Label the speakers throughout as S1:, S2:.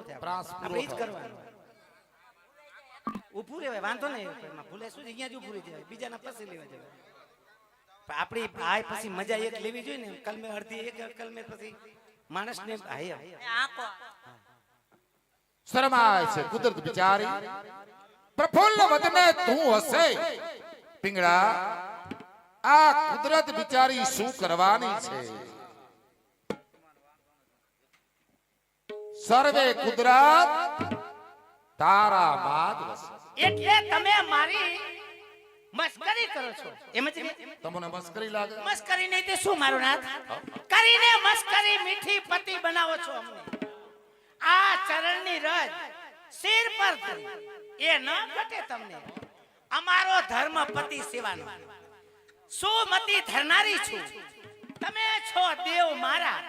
S1: થાય,
S2: ત્રાસ પૂરો
S1: આપણે ઈ જ
S2: થાય.
S1: કરવાનું. ઊભું રહેવાય, વાંધો નહીં, એમાં ભૂલે શું છે, અહીંયા જ ઊભું રહી જવાય, બીજાના પછી લેવા જવાય. પણ આપણી આ પછી મજા એક લેવી જોઈએ ને, કલમે અડધી એક કલમે પછી માણસને
S2: શરમાય છે કુદરત બિચારી. પ્રફુલ્લ વદને તું હસે પિંગળા, આ કુદરત બિચારી શું કરવાની છે? સર્વે કુદરત તારા માદ વસે.
S1: એટલે તમે મારી મસ્કરી કરો છો એમ જ ને?
S2: તમને મસ્કરી લાગે?
S1: મસ્કરી નહીં તે શું મારું નાથ કરીને મસ્કરી મીઠી પતિ બનાવો છો અમને. આ ચરણની રજ શિર પર ધરી એ ન ઘટે તમને. અમારો ધર્મ પતિ સેવાનો, સુમતિ ધરનારી છું. તમે છો દેવ મારા,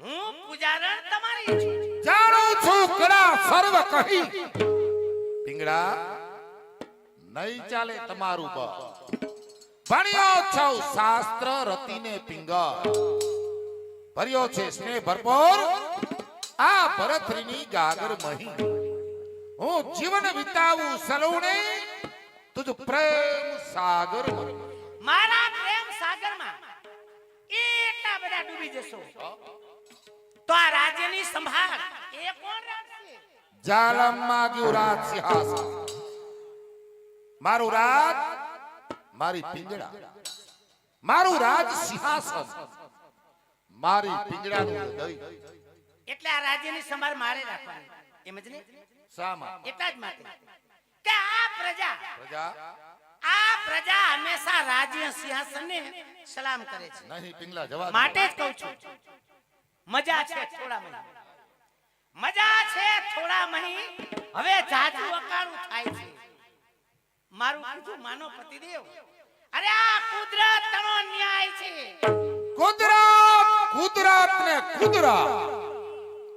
S1: હું પૂજારણ તમારી છું.
S2: જાણું છું કડા સર્વ કહી પિંગળા, નહીં ચાલે તમારું બળ. ભણ્યો છો શાસ્ત્ર રતિને પિંગળ, ભર્યો છે સ્નેહ ભરપૂર આ ભરતરીની ગાગર મહી. હું જીવન વિતાવું સલૂણે તુજ પ્રેમ સાગર માં.
S1: મારા પ્રેમ સાગરમાં એટલા બધા ડૂબી જશો તો આ રાજ્યની સંભાળ એ કોણ રાખશે?
S2: જાલમ માગ્યું રાજ સિંહાસન. મારું રાજ મારી પિંગળા, મારું રાજ સિંહાસન મારી પિંગળાનું હૃદય.
S1: એટલે આ રાજ્યની સંભાળ મારે રાખવાની એમ જ ને?
S2: શા માટે?
S1: એટલા જ માટે કે આ પ્રજા
S2: પ્રજા
S1: હંમેશા રાજ્ય સિંહાસનને સલામ કરે છે.
S2: નહીં પિંગલા જવા દે.
S1: માટે જ કહું છું, મજા છે થોડા મહી, મજા છે થોડા મહી, હવે જાજુ અકાળું થાય છે. મારું કીધું માનો પતિદેવ. અરે આ કુદરતનો ન્યાય છે.
S2: કુદરત ને કુદરત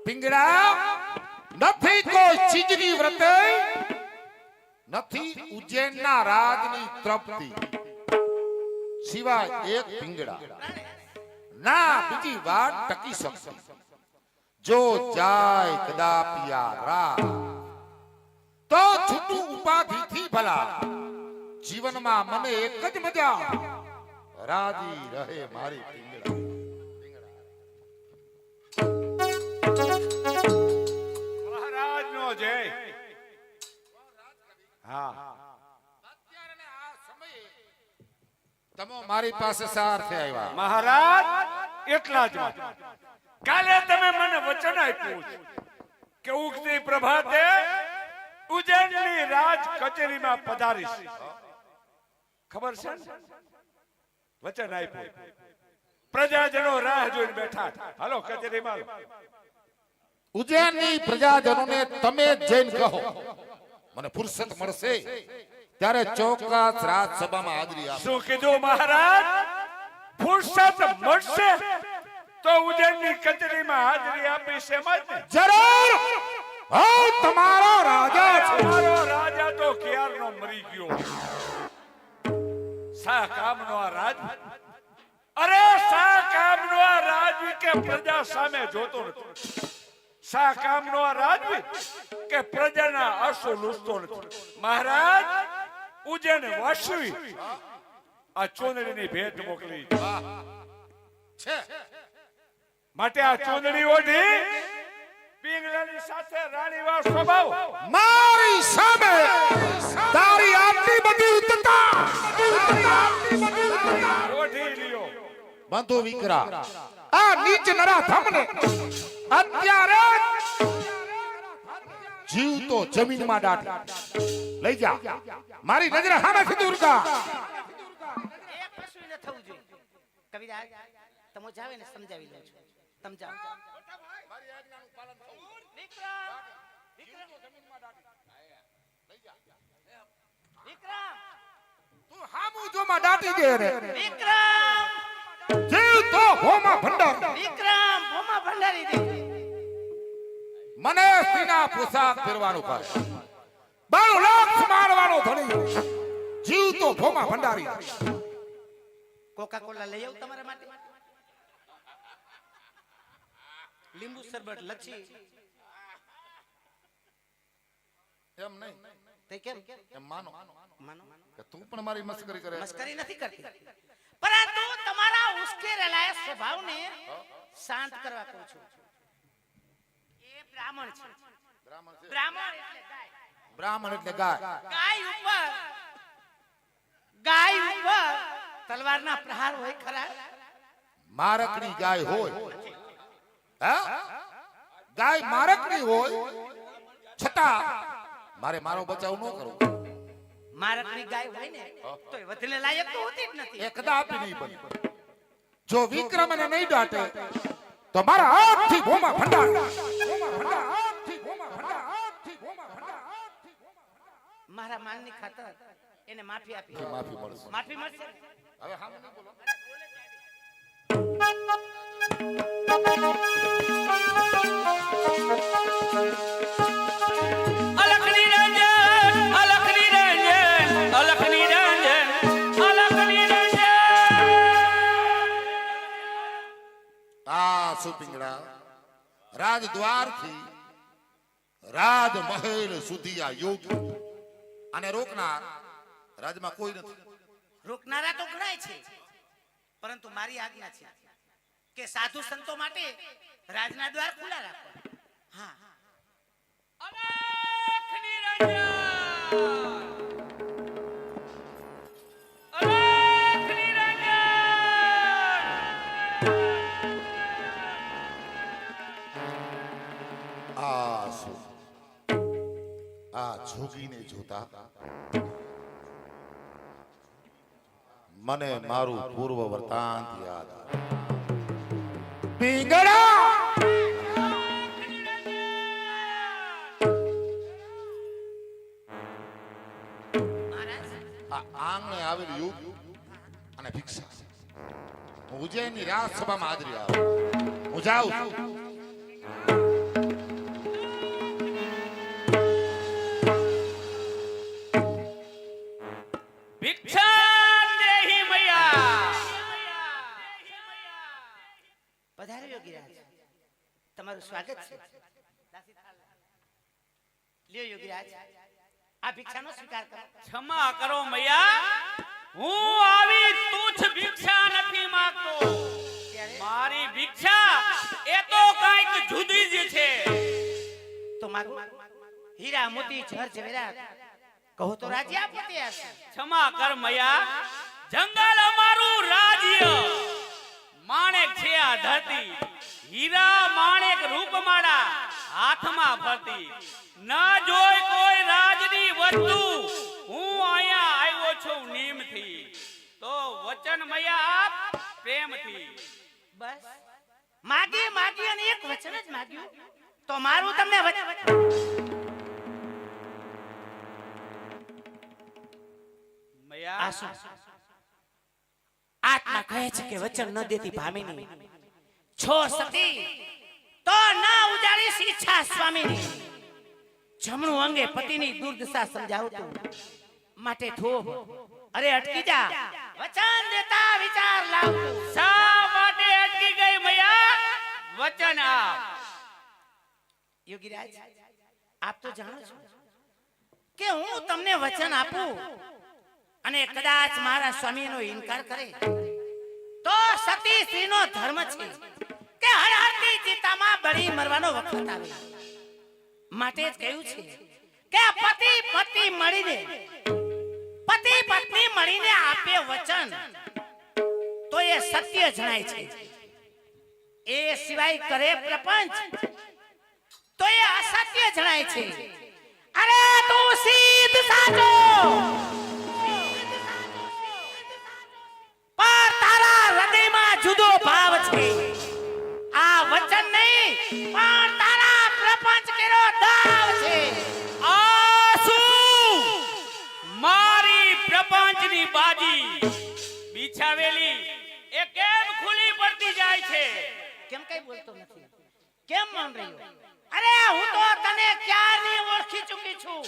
S2: પિંગળા નથી કોઈ ચીજની વ્રતે, નથી ઉજ્જૈનના રાજની તૃપ્તિ સિવાય એક પિંગળા ના બીજી વાત ટકી શકશે. જો જાય કદાપી આ રાત તો છૂટું ઉપાધિથી ભલા, જીવનમાં મને એક જ મજા, રાજી રહે મારી પિંગળા.
S3: મહારાજનો જય. હા,
S2: અત્યારે આ સમયે તમે મારી પાસે સારથી આવ્યા.
S3: મહારાજ એટલા જ માટે કાલે તમે મને વચન આપ્યું છે કે ઉગતી પ્રભાતે ઉજ્જૈનની રાજ કચેરીમાં પધારીશ. ખબર છે ને? વચન આપ્યું. પ્રજાજનો રાહ જોઈને બેઠા. હાલો કચેરીમાં.
S2: ઉજ્જૈનની પ્રજાજનોને તમે જૈન કહો, મને ફુરસત મળશે ત્યારે ચોક્કસ રાજસભામાં હાજરી આપો.
S3: શું કીધું મહારાજ? ફુરસત મળશે તો ઉજ્જૈનની કચેરીમાં હાજરી આપીશ એમ જ ને?
S2: જરૂર. હું તમારો રાજા છું.
S3: તમારો રાજા તો ક્યારનો મરી ગયો. શા કામનો આ રાજ? અરે શા કામનો આ રાજવી કે પ્રજા સામે જોતો નથી? શા કામનો આ રાજવી કે પ્રજાના આંસુ લૂછતો નથી? મહારાજ ઉજ્જૈન વાસવી આ ચોંદડીની ભેટ મોકલી
S2: છે.
S3: માટે આ ચોંદડી ઓઢી પિંગલાની સાથે રાણીવાર સ્વભાવ
S2: મારી સામે તારી આટલી બધી ઉત્તતા
S3: ઓઢી લ્યો.
S2: બંધુ વિકરા આ નીચ નરા ધમને અત્યારે જીવ તો જમીનમાં દાટી લઈ જા. મારી નજર સામેથી દૂર કર.
S1: એક કશું ન થવું જોઈએ. કવિતા તમે જાવે ને સમજાવી લો છો. સમજાવ. વિક્રમ
S2: તું હામુ જોમાં દાટી દે રે.
S1: વિક્રમ
S2: જીવ તો હોમાં ભંડાર.
S1: વિક્રમ ભોમા ભંડારી દે.
S2: મને સીના પોશાક પહેરવાનું કહે, 12 લાખ મારવાનો ધણી, જીવ તો ભોમાં ભંડારી.
S1: કોકા કોલા લઈ આવ તમારા માટે. લીંબુ શરબત, લચ્છી.
S2: એમ નહીં
S1: તે કેમ
S2: એમ માનો
S1: માનો
S2: કે તું પણ મારી મસ્કરી કરે
S1: મસ્કરી નથી કરતી, પરંતુ તમારા ઉશ્કેરેલા સ્વભાવને શાંત કરવા કહું છું. એ બ્રાહ્મણ છે.
S2: બ્રાહ્મણ છે
S1: બ્રાહ્મણ એટલે ગાય.
S2: બ્રાહ્મણ એટલે ગાય
S1: ગાય ઉપર તલવારના પ્રહાર હોય ખરા?
S2: મારકડી ગાય હોય હા ગાય મારકડી હોય છતાં મારે મારો બચાવ ન કરવો.
S1: મારકડી ગાય હોય ને તો એ વધને લાયક તો હોતી જ નથી.
S2: એ કદાપી નહીં બને. જો વિક્રમ એને નહીં દાટે તો મારા હાથથી ભોમા ભંડાર
S1: મારા માનની ખાતર એને માફી આપી.
S2: માફી મળશે.
S1: માફી મળશે.
S2: હવે હામે ન બોલો.
S4: અલખ નિરંજન અલખ નિરંજન અલખ નિરંજન અલખ નિરંજન.
S2: આ સુપિંગડા રાજદ્વારથી રાજમહેલ સુધી આ યોગી અને રોકનાર રાજમાં કોઈ નથી.
S1: રોકનારા તો ઘણાય છે, પરંતુ મારી આજ્ઞા છે કે સાધુ સંતો માટે રાજના દ્વાર ખુલ્લા રાખો. હા,
S4: અલખ નિરંજન અલખ નિરંજન.
S2: આ જોગીને જોતા મને મારું પૂર્વ વર્તાંત યાદ આવે. પિંગળા
S1: મહારાજ
S2: આ આંગણે આવેલ યુગ અને ભિક્ષા હું ઉજ્જૈનની રાજસભામાં હાજરી આવે હું જાઉં છું.
S4: ભિક્ષાં દેહી મૈયા.
S1: પધારો યોગીરાજ, તમારું સ્વાગત છે. લ્યો યોગીરાજ, આ ભિક્ષાનો સ્વીકાર કરો.
S4: ક્ષમા કરો મૈયા, હું આવી તુચ્છ ભિક્ષા નથી માંગતો. મારી ભિક્ષા એ તો કંઈક જુદી જ છે.
S1: તો માગો. હીરા મોતી જર જવેરાત કહો તો રાજ્ય આપો તૈયાર છે.
S4: ક્ષમા કર મૈયા, જંગલ અમારું રાજ્ય. માણેક છે આ ધરતી, હીરા માણેક રૂપમાળા હાથમાં ફરતી. ન જોઈ કોઈ રાજની વસ્તુ, હું અહીંયા આવ્યો છું નીમથી. તો વચન મૈયા આપ પ્રેમથી.
S1: બસ માગી માગી અને એક વચન જ માગ્યું, તો મારું તમને વચન.
S4: મૈયા
S1: આ શું? આત્મા કહે છે કે વચન ન દેતી ભામિની, છો સતી તો ના ઉજાડીશ ઈચ્છા સ્વામીની. જમણું અંગે પતિની દુર્દશા સમજાવતું, માટે થોભ અરે અટકી જા, વચન દેતા વિચાર લાવતું.
S4: શા માટે અટકી ગઈ મૈયા? વચન આપ.
S1: યોગીરાજ, આપ તો જાણો છો કે હું તમને વચન આપું અને કદાચ મારા સ્વામીનો ઇનકાર કરે તો સતી સ્ત્રીનો ધર્મ છે કે હળહળતી ચિતામાં બળી મરવાનો વખત આવે. માટે જ કહ્યું છે કે પતિ પત્ની મળીને આપે વચન તો એ સત્ય જણાય છે. એ સિવાય કરે પ્રપંચ તો એ અસત્ય જણાય છે. અરે તું સીધ સાચો, પણ તારા હૃદયમાં જુદો ભાવ છે. આ વચન નહીં પણ તારા પ્રપંચ કેરો દાવ છે.
S4: આ શું? મારી પ્રપંચની બાજી બિછાવેલી એ કેમ ખુલી પડતી જાય છે?
S1: કેમ કઈ બોલતો નથી? કેમ મન રહ્યો? અરે હું તો તને ક્યારની ઓળખી ચૂકી છું,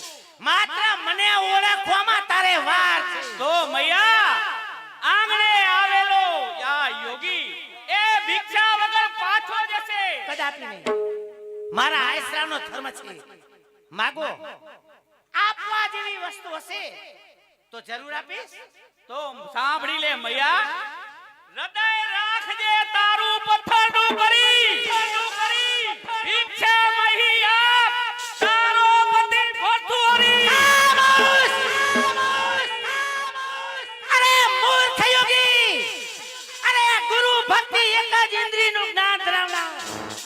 S1: માત્ર મને ઓળખવામાં તારે વાર છે.
S4: તો મૈયા, આંગણે આવેલો આ યોગી એ ભિક્ષા વગર પાછો જશે.
S1: કદાપી નહીં. મારા આયસરાનો ધર્મ છે. માગો આપવા જેવી વસ્તુ હશે તો જરૂર આપીશ.
S4: તો સાંભળી લે મૈયા, હૃદય રાખજે તારું પથ્થરનું કરી ભિક્ષા મહી આપ તારો પતિ ભર્તુહરી.
S1: અરે મૂર્ખ યોગી, અરે ગુરુ ભક્તિ એક જ ઇન્દ્રિયનું જ્ઞાન ધરાવનાર,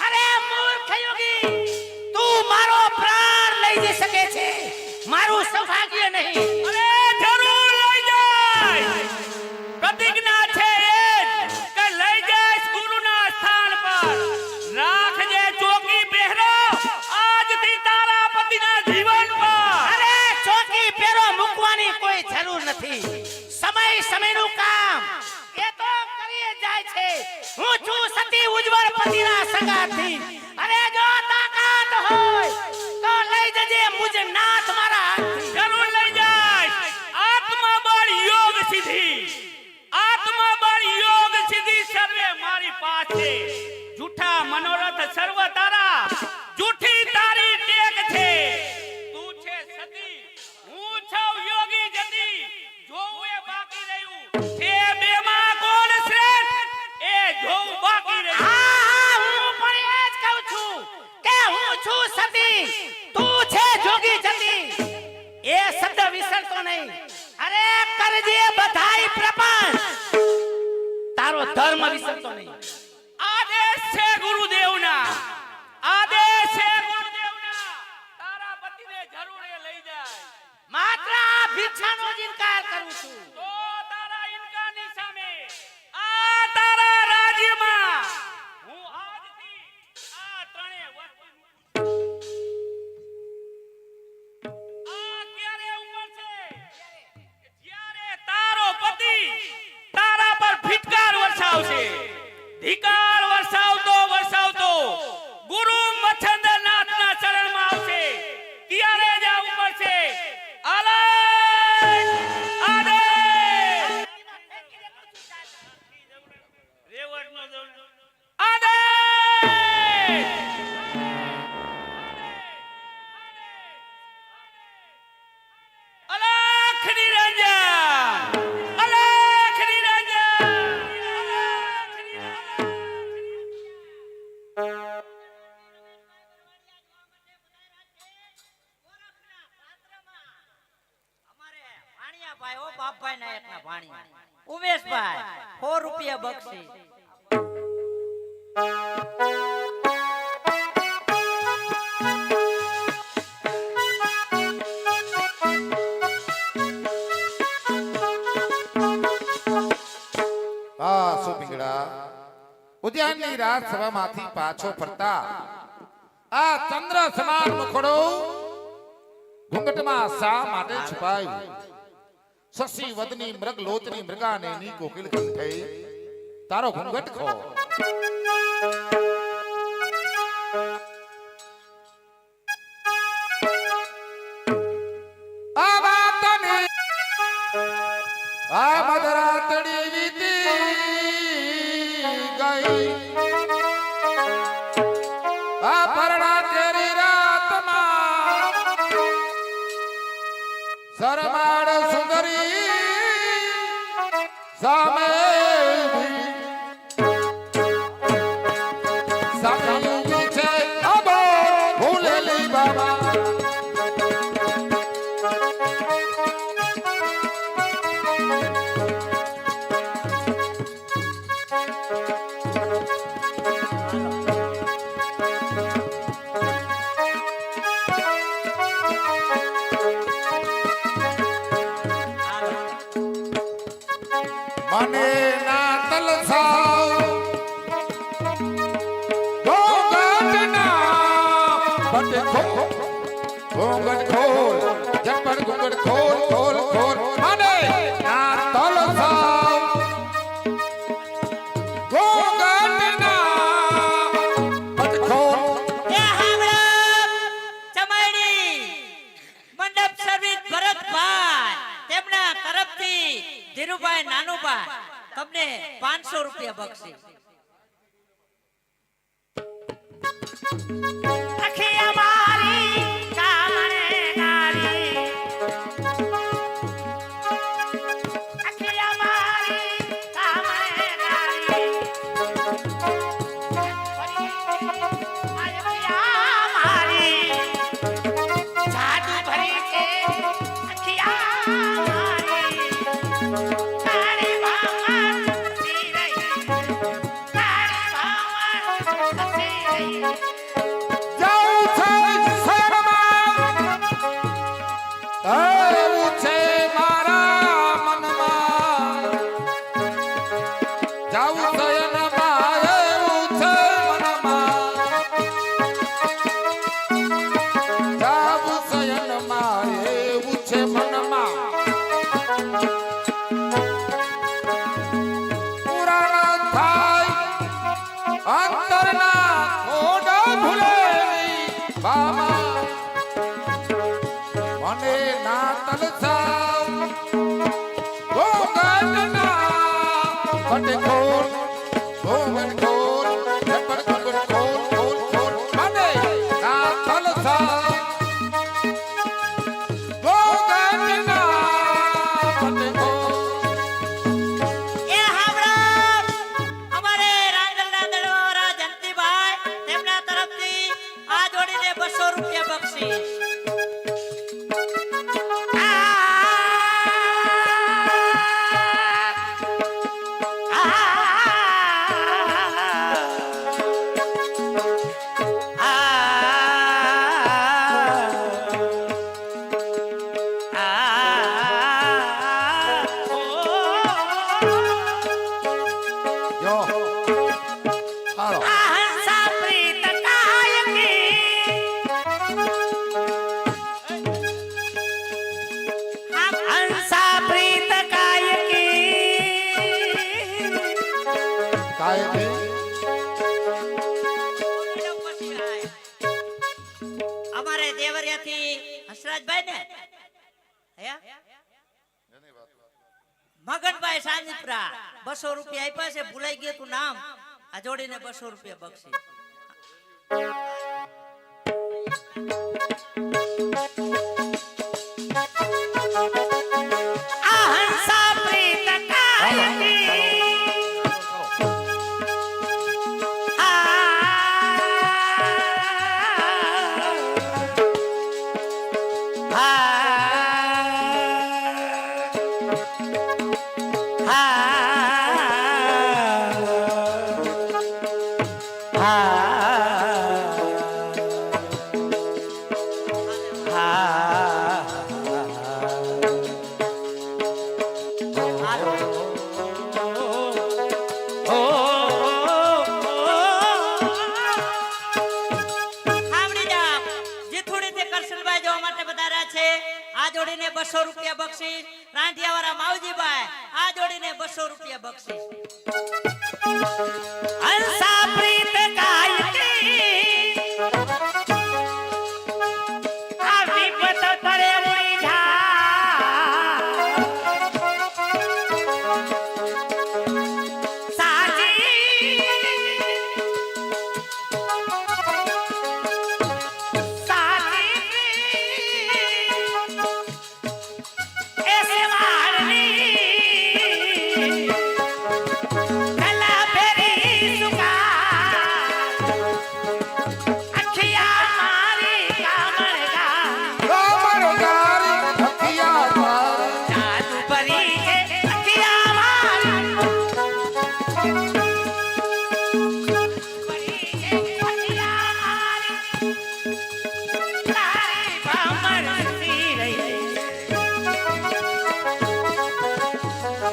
S1: અરે મૂર્ખ યોગી, તું મારો પ્રાણ લઈ જઈ શકે છે, મારું સૌભાગ્ય નહીં.
S4: અરે જરૂર લઈ જાય. પ્રતિજ્ઞા છે એ કે લઈ જઈશ ગુરુના સ્થાન પર. રાખજે ચોકી પહેરો આજથી તારા પતિના જીવન પર.
S1: અરે ચોકી પેરો મૂકવાની કોઈ જરૂર નથી. સમયનું કામ એ તો કરી જાય છે. હું છું સતી ઉજ્જવળ પતિના સંગાથી. અરે જો તાકાત હોય તો લઈ જજે મુજ નાથ મારા હાથથી.
S4: જરૂર લઈ જાય. આત્મબળ યોગ સિદ્ધિ, આત્મબળ યોગ સિદ્ધિ સર્વે મારી પાસે. જૂઠા મનોરથ સર્વ તારા, જૂઠી તારી ટેક છે. તું છે સતી, હું છું યોગી જતી. જોવું એ બાકી રહ્યું છે બેમાં કોણ શ્રેષ્ઠ એ જોવું બાકી રહ્યું.
S1: હા, હું પણ એ જ કહું છું કે હું છું સતી, તું છે જોગી જતી. એ શબ્દ વિસરતો નહીં. અરે કરજે બધાય પ્રપંચ, તારો ધર્મ વિસરતો નહીં.
S4: આદેશ છે ગુરુદેવના, આદેશ છે ગુરુદેવના. તારા પતિને જરૂર એ લઈ જાય.
S1: માત્ર આ ભિક્ષાનો જ ઇનકાર કરું છું.
S4: તો તારા ઇનકારની સામે આ તારા રાજ્યમાં હું આજથી આ ત્રણેય વસ્તુ આ ક્યારે ઉપડશે કે જ્યારે તારો પતિ તારા પર ફિટકાર વરસાવશે. ધિકાર વરસાવતો ગુરુ મચ્છન્દ્રનાથના ચરણમાં આવશે. ત્યારે જ આ ઉપડશે. આલય આદેશ રેવટનો આદેશ. અલખ નિરંજન, અલખ નિરંજન.
S5: ભાઈ ઓ બાપભાઈ નાયકના ભાણિયા ઉમેશભાઈ 100 રૂપિયા બક્ષી.
S2: આ સુપિંગડા ઉદ્યાનની રાજસભામાંથી પાછો ફરતા આ ચંદ્ર સમાન મુખડો ઘૂંઘટમાં શા માટે છુપાયું? શશી વદની મૃગ લોચની મૃગાને ની કોકિલ કંઠે તારો ઘૂંઘટ ખો. આ વાતને આ મધરાતડી વીતી ગઈ, આ પરણા તેરી રાતમાં સરમાડ સુંદરી સામે સામે છે અબો ભૂલેલી બાબા. મને ના તલસાવ ઘોંઘટના પટે ઘોંઘટ ખોલ જપર ઘોંઘટ ખોલ ખોલ ખોલ. મને ના તલસાવ ઘોંઘટના પટે ખોલ.
S5: એ હામળો ચમાડી મંડપ સર્વિસ ભરતભાઈ તેમના તરફથી ધીરુભાઈ નાનુભાઈ તમને 500 રૂપિયા બક્ષી.
S1: અખિયા મારી કામણે નારી
S2: અને ના તલસાવ ગોગણના કટકોર ગોગણકોર જપર ગોગણ કોર કોર કોર અને ના તલસાવ ગોગણના કટકોર
S5: એ હાવડા અમારે રાંગલના દળવાળા જંતીભાઈ તેમના તરફથી આ જોડીને 200 રૂપિયા બક્ષીસ.
S2: જો હાલો
S1: હંસા પ્રીત કાયકી હંસા પ્રીત કાયકી
S2: કાયમી
S5: અમારે દેવરિયાથી હસરાજભાઈ ને હયા મગનભાઈ સાંજપરા 200 રૂપિયા આપ્યા છે. ભૂલાઈ ગયું તું નામ. આ જોડીને 200 રૂપિયા બક્ષીસ.
S1: હંસા પ્રીત કાયકી
S5: સાંભળી જા. જીથુડીથી કરશનભાઈ જોવા માટે પધાર્યા છે. આ જોડીને 200 રૂપિયા બક્ષીસ. રાંધિયાવાળા માવજીભાઈ આ જોડીને 200 રૂપિયા બક્ષીસ.
S1: હંસા પ્રીત કાયકી આ વિપત તરે ઉડી જા સાજી એસે વાળની કલા ફેરી સુકા અખિયા મારી કામળગા
S2: ગારી હથિયા મારી
S1: જાદુ પરી છે અખિયા મારી પરી છે અખિયા મારી તારી ભમર સી રહી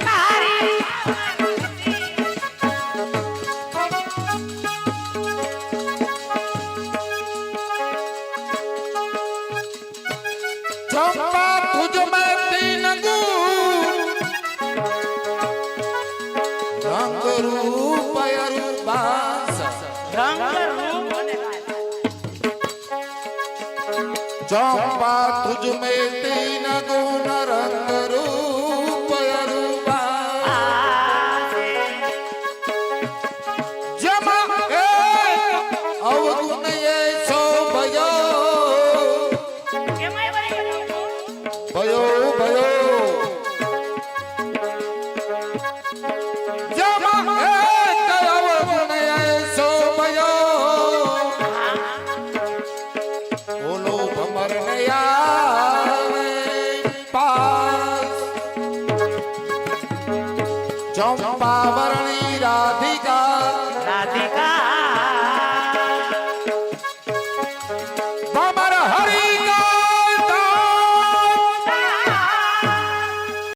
S1: તારી
S2: चंपा तुझ में तीन गुण रंग रूप अरुबास
S1: રંગ રૂપ અને
S2: चंपा तुझ में तीन गुण रंग रूप